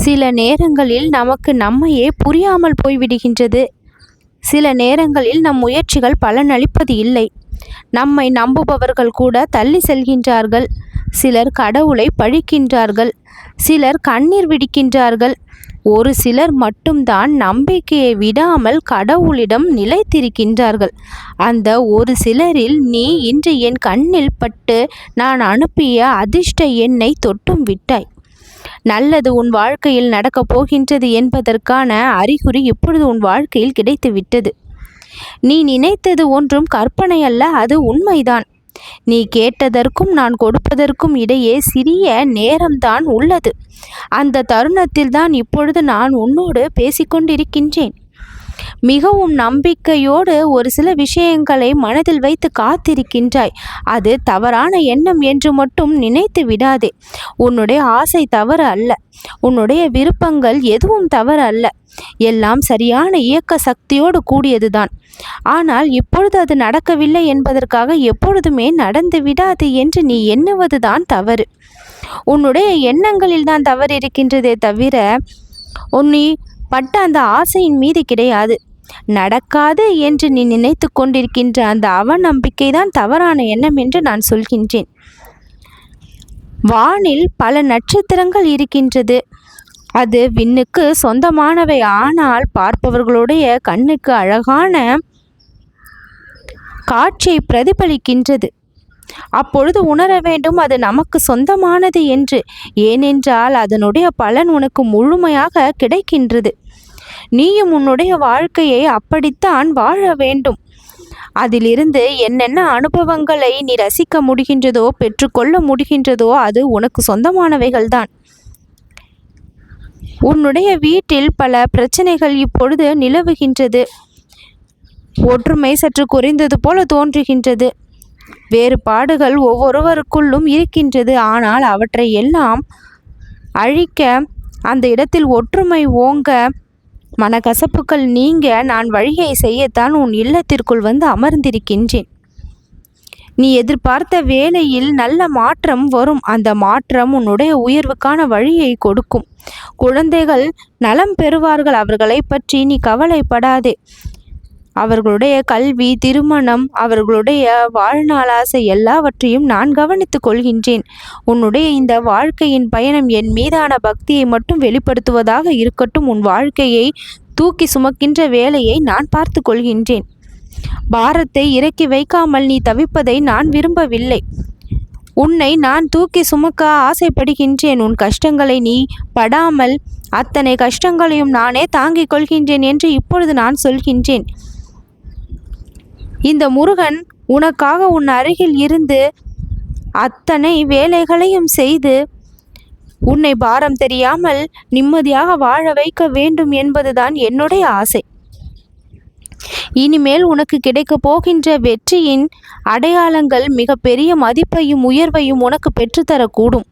சில நேரங்களில் நமக்கு நம்மையே புரியாமல் போய்விடுகின்றது. சில நேரங்களில் நம் முயற்சிகள் பலனளிப்பது இல்லை. நம்மை நம்புபவர்கள் கூட தள்ளி செல்கின்றார்கள். சிலர் கடவுளை பழிக்கின்றார்கள். சிலர் கண்ணீர் விடுக்கின்றார்கள். ஒரு சிலர் மட்டும்தான் நம்பிக்கையை விடாமல் கடவுளிடம் நிலைத்திருக்கின்றார்கள். அந்த ஒரு சிலரில் நீ இன்று என் கண்ணில் பட்டு நான் அனுப்பிய அதிர்ஷ்ட எண்ணை தொட்டும் விட்டாய். நல்லது உன் வாழ்க்கையில் நடக்கப் போகின்றது என்பதற்கான அறிகுறி இப்பொழுது உன் வாழ்க்கையில் கிடைத்துவிட்டது. நீ நினைத்தது ஒன்றும் கற்பனை அல்ல, அது உண்மைதான். நீ கேட்டதற்கும் நான் கொடுப்பதற்கும் இடையே சிறிய நேரம்தான் உள்ளது. அந்த தருணத்தில் தான் இப்பொழுது நான் உன்னோடு பேசிக்கொண்டிருக்கின்றேன். மிகவும் நம்பிக்கையோடு ஒரு சில விஷயங்களை மனதில் வைத்து காத்திருக்கின்றாய். அது தவறான எண்ணம் என்று மட்டும் நினைத்து விடாதே. உன்னுடைய ஆசை தவறு அல்ல. உன்னுடைய விருப்பங்கள் எதுவும் தவறு அல்ல. எல்லாம் சரியான இயக்க சக்தியோடு கூடியதுதான். ஆனால் இப்பொழுது அது நடக்கவில்லை என்பதற்காக எப்பொழுதுமே நடந்து விடாது என்று நீ எண்ணுவதுதான் தவறு. உன்னுடைய எண்ணங்களில் தான் தவறு இருக்கின்றதே தவிர நீ பட்ட அந்த ஆசையின் மீது கிடையாது. நடக்காது என்று நீ நினைத்து கொண்டிருக்கின்ற அந்த அவநம்பிக்கை தான் தவறான எண்ணம் என்று நான் சொல்கின்றேன். வானில் பல நட்சத்திரங்கள் இருக்கின்றது. அது விண்ணுக்கு சொந்தமானவை. ஆனால் பார்ப்பவர்களுடைய கண்ணுக்கு அழகான காட்சியை பிரதிபலிக்கின்றது. அப்பொழுது உணர வேண்டும் அது நமக்கு சொந்தமானது என்று. ஏனென்றால் அதனுடைய பலன் உனக்கு முழுமையாக கிடைக்கின்றது. நீயும் உன்னுடைய வாழ்க்கையை அப்படித்தான் வாழ வேண்டும். அதிலிருந்து என்னென்ன அனுபவங்களை நீ ரசிக்க முடிகின்றதோ, பெற்றுக்கொள்ள முடிகின்றதோ அது உனக்கு சொந்தமானவைகள்தான். உன்னுடைய வீட்டில் பல பிரச்சனைகள் இப்பொழுது நிலவுகின்றது. ஒற்றுமை சற்று குறைந்தது போல தோன்றுகின்றது. வேறுபாடுகள் ஒவ்வொருவருக்குள்ளும் இருக்கின்றது. ஆனால் அவற்றை எல்லாம் அழிக்க, அந்த இடத்தில் ஒற்றுமை ஓங்க, மனக்கசப்புகள் நீங்க நான் வழியை செய்யத்தான் உன் இல்லத்திற்குள் வந்து அமர்ந்திருக்கின்றேன். நீ எதிர்பார்த்த வேளையில் நல்ல மாற்றம் வரும். அந்த மாற்றம் உன்னுடைய உயர்வுக்கான வழியை கொடுக்கும். குழந்தைகள் நலம் பெறுவார்கள். அவர்களை பற்றி நீ கவலைப்படாதே. அவர்களுடைய கல்வி, திருமணம், அவர்களுடைய வாழ்நாள் ஆசை எல்லாவற்றையும் நான் கவனித்துக் கொள்கின்றேன். உன்னுடைய இந்த வாழ்க்கையின் பயணம் என் மீதான பக்தியை மட்டும் வெளிப்படுத்துவதாக இருக்கட்டும். உன் வாழ்க்கையை தூக்கி சுமக்கின்ற வேலையை நான் பார்த்து கொள்கின்றேன். பாரத்தை இறக்கி வைக்காமல் நீ தவிப்பதை நான் விரும்பவில்லை. உன்னை நான் தூக்கி சுமக்க ஆசைப்படுகின்றேன். உன் கஷ்டங்களை நீ படாமல் அத்தனை கஷ்டங்களையும் நானே தாங்கிக் கொள்கின்றேன் என்று இப்பொழுது நான் சொல்கின்றேன். இந்த முருகன் உனக்காக உன் அருகில் இருந்து அத்தனை வேலைகளையும் செய்து உன்னை பாரம் தெரியாமல் நிம்மதியாக வாழ வைக்க வேண்டும் என்பதுதான் என்னுடைய ஆசை. இனிமேல் உனக்கு கிடைக்கப் போகின்ற வெற்றியின் அடையாளங்கள் மிக பெரிய மதிப்பையும் உயர்வையும் உனக்கு பெற்றுத்தரக்கூடும்.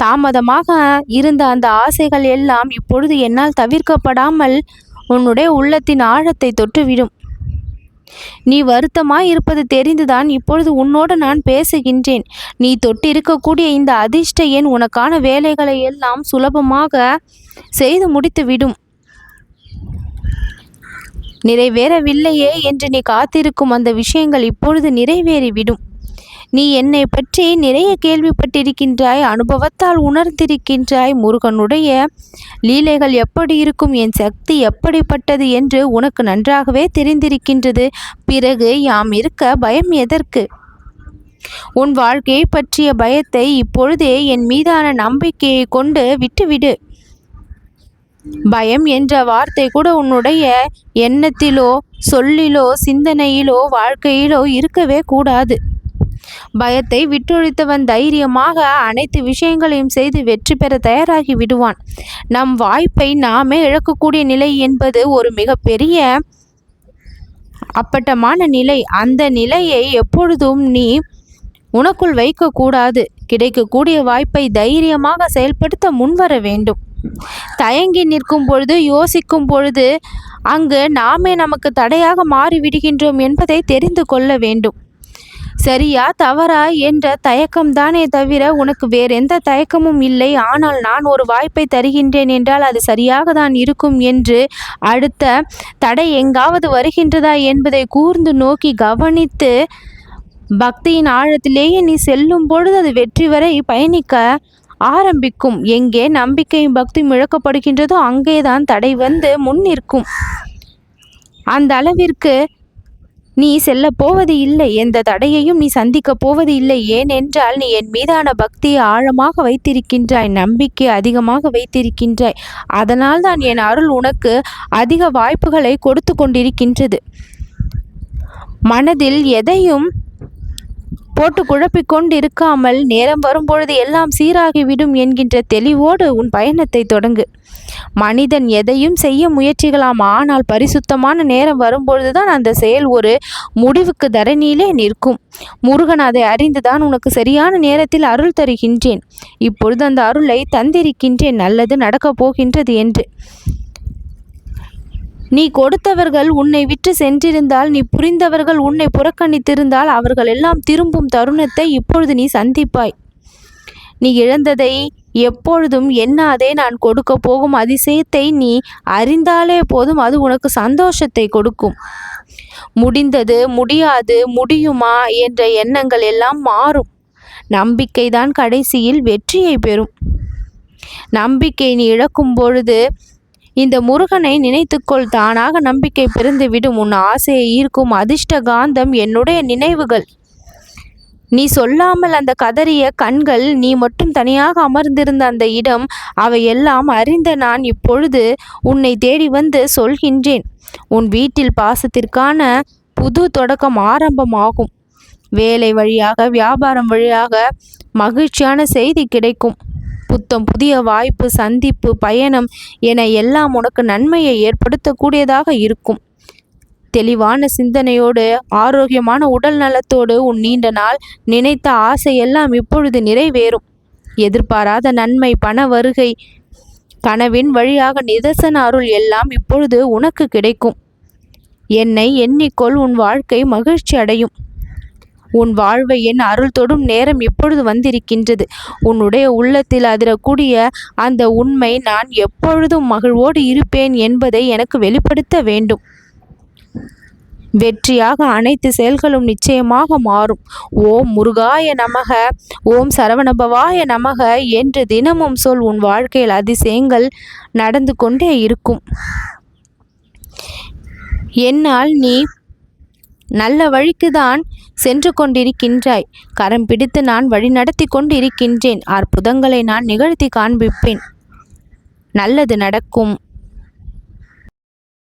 தாமதமாக இருந்த அந்த ஆசைகள் எல்லாம் இப்பொழுது என்னால் தவிர்க்கப்படாமல் உன்னுடைய உள்ளத்தின் ஆழத்தை தொட்டுவிடும். நீ வருத்தமாய் இருப்பது தெரிந்துதான் இப்பொழுது உன்னோடு நான் பேசுகின்றேன். நீ தொட்டிருக்கக்கூடிய இந்த அதிர்ஷ்ட எண் உனக்கான வேலைகளை எல்லாம் சுலபமாக செய்து முடித்துவிடும். நிறைவேறவில்லையே என்று நீ காத்திருக்கும் அந்த விஷயங்கள் இப்பொழுது நிறைவேறிவிடும். நீ என்னை பற்றி நிறைய கேள்விப்பட்டிருக்கின்றாய், அனுபவத்தால் உணர்ந்திருக்கின்றாய். முருகனுடைய லீலைகள் எப்படி இருக்கும், என் சக்தி எப்படிப்பட்டது என்று உனக்கு நன்றாகவே தெரிந்திருக்கின்றது. பிறகு யாம் இருக்க பயம் எதற்கு? உன் வாழ்க்கையை பற்றிய பயத்தை இப்பொழுதே என் மீதான நம்பிக்கையை கொண்டு விட்டுவிடு. பயம் என்ற வார்த்தை கூட உன்னுடைய எண்ணத்திலோ, சொல்லிலோ, சிந்தனையிலோ, வாழ்க்கையிலோ இருக்கவே கூடாது. பயத்தை விட்டொழித்தவன் தைரியமாக அனைத்து விஷயங்களையும் செய்து வெற்றி பெற தயாராகி விடுவான். நம் வாய்ப்பை நாமே இழக்கக்கூடிய நிலை என்பது ஒரு மிகப்பெரிய அப்பட்டமான நிலை. அந்த நிலையை எப்பொழுதும் நீ உனக்குள் வைக்கக்கூடாது. கிடைக்கக்கூடிய வாய்ப்பை தைரியமாக செயல்படுத்த முன்வர வேண்டும். தயங்கி நிற்கும் பொழுது, யோசிக்கும் பொழுது அங்கு நாமே நமக்கு தடையாக மாறிவிடுகின்றோம் என்பதை தெரிந்து கொள்ள வேண்டும். சரியா தவறா என்ற தயக்கம்தானே தவிர உனக்கு வேறெந்த தயக்கமும் இல்லை. ஆனால் நான் ஒரு வாய்ப்பை தருகின்றேன் என்றால் அது சரியாக தான் இருக்கும் என்று அடுத்த தடை எங்காவது வருகின்றதா என்பதை கூர்ந்து நோக்கி கவனித்து பக்தியின் ஆழத்திலேயே நீ செல்லும் பொழுது அது வெற்றி வரை பயணிக்க ஆரம்பிக்கும். எங்கே நம்பிக்கையும் பக்தியும் இழக்கப்படுகின்றதோ அங்கேதான் தடை வந்து முன் நிற்கும். அந்த அளவிற்கு நீ செல்ல போவது இல்லை. எந்த தடையையும் நீ சந்திக்க போவது இல்லை. ஏனென்றால் நீ என் மீதான பக்தியை ஆழமாக வைத்திருக்கின்றாய், நம்பிக்கை அதிகமாக வைத்திருக்கின்றாய். அதனால் தான் என் அருள் உனக்கு அதிக வாய்ப்புகளை கொடுத்து கொண்டிருக்கின்றது. மனதில் எதையும் போட்டு குழப்பிக்கொண்டு இருக்காமல் நேரம் வரும்பொழுது எல்லாம் சீராகிவிடும் என்கின்ற தெளிவோடு உன் பயணத்தை தொடங்கு. மனிதன் எதையும் செய்ய முயற்சிகளாம், ஆனால் பரிசுத்தமான நேரம் வரும்பொழுதுதான் அந்த செயல் ஒரு முடிவுக்கு தரணியிலே நிற்கும். முருகன் அதை அறிந்துதான் உனக்கு சரியான நேரத்தில் அருள் தருகின்றேன். இப்பொழுது அந்த அருளை தந்திருக்கின்றேன், நல்லது நடக்கப் போகின்றது என்று. நீ கொடுத்தவர்கள் உன்னை விட்டு சென்றிருந்தால், நீ புரிந்தவர்கள் உன்னை புறக்கணித்திருந்தால் அவர்கள் எல்லாம் திரும்பும் தருணத்தை இப்பொழுது நீ சந்திப்பாய். நீ இழந்ததை எப்பொழுதும் எண்ணாதே. நான் கொடுக்க போகும் அதிசயத்தை நீ அறிந்தாலே போதும், அது உனக்கு சந்தோஷத்தை கொடுக்கும். முடிந்தது, முடியாது, முடியுமா என்ற எண்ணங்கள் எல்லாம் மாறும். நம்பிக்கைதான் கடைசியில் வெற்றியை பெறும். நம்பிக்கை நீ இழக்கும் பொழுது இந்த முருகனை நினைத்துக்கொள், தானாக நம்பிக்கை பிறந்துவிடும். உன் ஆசையை ஈர்க்கும் அதிர்ஷ்ட காந்தம் என்னுடைய நினைவுகள். நீ சொல்லாமல் அந்த கதறிய கண்கள், நீ மட்டும் தனியாக அமர்ந்திருந்த அந்த இடம், அவையெல்லாம் அறிந்த நான் இப்பொழுது உன்னை தேடி வந்து சொல்கின்றேன். உன் வீட்டில் பாசத்திற்கான புது தொடக்கம் ஆரம்பமாகும். வேலை வழியாக, வியாபாரம் வழியாக மகிழ்ச்சியான செய்தி கிடைக்கும். புத்தம் புதிய வாய்ப்பு, சந்திப்பு, பயணம் என எல்லாம் உனக்கு நன்மையை ஏற்படுத்தக்கூடியதாக இருக்கும். தெளிவான சிந்தனையோடு, ஆரோக்கியமான உடல் நலத்தோடு உன் நீண்ட நாள் நினைத்த ஆசையெல்லாம் இப்பொழுது நிறைவேறும். எதிர்பாராத நன்மை, பண வருகை, கனவின் வழியாக நிதர்சன அருள் எல்லாம் இப்பொழுது உனக்கு கிடைக்கும். என்னை எண்ணிக்கொள், உன் வாழ்க்கை மகிழ்ச்சி அடையும். உன் வாழ்வை என் அருள் தொடும் நேரம் இப்பொழுது வந்திருக்கின்றது. உன்னுடைய உள்ளத்தில் அதிரக்கூடிய அந்த உண்மை, நான் எப்பொழுதும் மகிழ்வோடு இருப்பேன் என்பதை எனக்கு வெளிப்படுத்த வேண்டும். வெற்றியாக அனைத்து செயல்களும் நிச்சயமாக மாறும். ஓம் முருகாய நமக, ஓம் சரவணபவாய நமக என்று தினமும் சொல். உன் வாழ்க்கையில் அதிசயங்கள் நடந்து கொண்டே இருக்கும். என்னால் நீ நல்ல வழிக்குதான் சென்று கொண்டிருக்கின்றாய். கரம் பிடித்து நான் வழி நடத்தி கொண்டு இருக்கின்றேன். அற்புதங்களை நான் நிகழ்த்தி காண்பிப்பேன். நல்லது நடக்கும்.